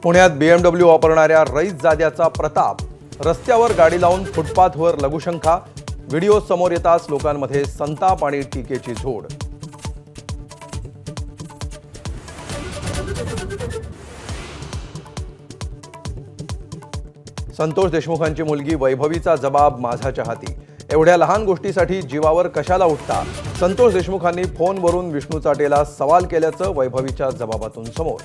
पुण्यात BMW वापरणाऱ्या रईस जाद्याचा प्रताप, रस्त्यावर गाडी लावून फुटपाथवर लघुशंका, व्हिडिओ समोर येताच लोकांमध्ये संताप आणि टीकेची झोड. संतोष देशमुखांची मुलगी वैभवीचा जबाब माझ्या हाती. एवढ्या लहान गोष्टीसाठी जीवावर कशाला उठता? संतोष देशमुखांनी फोनवरून विष्णू चाटेला सवाल केल्याचं वैभवीच्या जबाबातून समोर.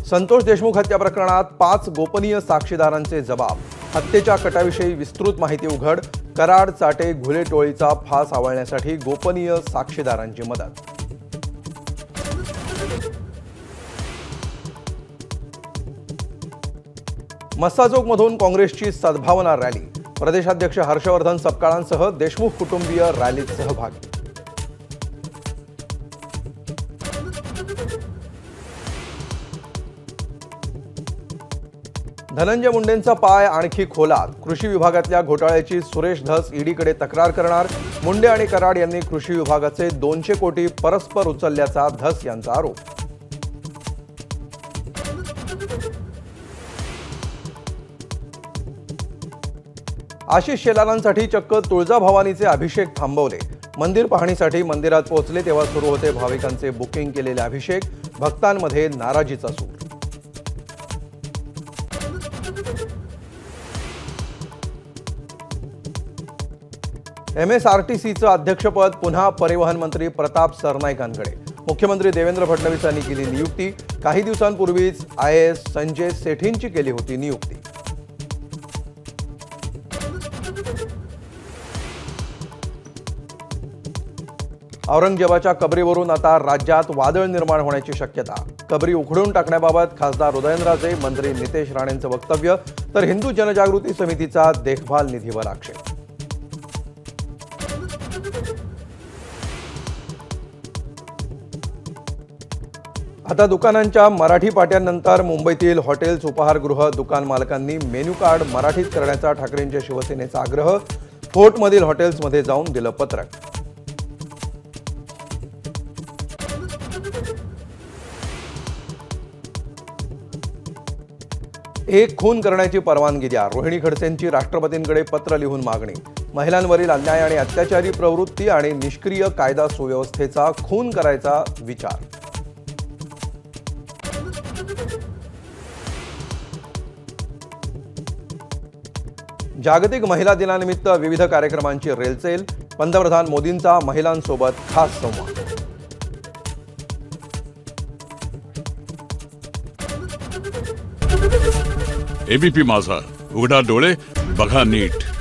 संतोष देशमुख हत्या प्रकरणात 5 गोपनीय साक्षीदारांचे जबाब. हत्येच्या कटाविषयी विस्तृत माहिती उघड. कराड, चाटे, घुले टोळीचा फास आवळण्यासाठी गोपनीय साक्षीदारांची मदत. मस्साजोगमधून काँग्रेसची सद्भावना रॅली. प्रदेशाध्यक्ष हर्षवर्धन सपकाळांसह देशमुख कुटुंबीय रॅलीत सहभागी. धनंजय मुंडेंचा पाय आणखी खोलात. कृषी विभागातल्या घोटाळ्याची सुरेश धस ईडीकडे तक्रार करणार. मुंडे आणि कराड यांनी कृषी विभागाचे 200 कोटी परस्पर उचलल्याचा धस यांचा आरोप. आशिष शेलारांसाठी चक्क तुळजाभवानीचे अभिषेक थांबवले. मंदिर पाहणीसाठी मंदिरात पोहोचले तेव्हा सुरू होते भाविकांचे बुकिंग केलेले अभिषेक. भक्तांमध्ये नाराजीचा सूर. MSRTCचं अध्यक्षपद पुन्हा परिवहन मंत्री प्रताप सरनाईकांकडे. मुख्यमंत्री देवेंद्र फडणवीस यांनी केली नियुक्ती. काही दिवसांपूर्वीच IAS संजय सेठींची केली होती नियुक्ती. औरंगजेबाच्या कबरीवरून आता राज्यात वादळ निर्माण होण्याची शक्यता. कबरी उखडून टाकण्याबाबत खासदार उदयनराजे, मंत्री नितेश राणेंचं वक्तव्य, तर हिंदू जनजागृती समितीचा देखभाल निधीवर आक्षेप. आता दुकानांच्या मराठी पाट्यांनंतर मुंबईतील हॉटेल्स, उपाहारगृह, दुकान मालकांनी मेन्यू कार्ड मराठीत करण्याचा ठाकरेंच्या शिवसेनेचा आग्रह. फोर्टमधील हॉटेल्समध्ये जाऊन दिलं पत्रक. एक खून करण्याची परवानगी द्या. रोहिणी खडसेंची राष्ट्रपतींकडे पत्र लिहून मागणी. महिलांवरील अन्याय आणि अत्याचारी प्रवृत्ती आणि निष्क्रिय कायदा सुव्यवस्थेचा खून करायचा विचार. जागतिक महिला दिनानिमित्त विविध कार्यक्रमांची रेलचेल. पंतप्रधान मोदींचा महिलांसोबत खास संवाद. ABP माझा, उघडा डोळे बघा नीट.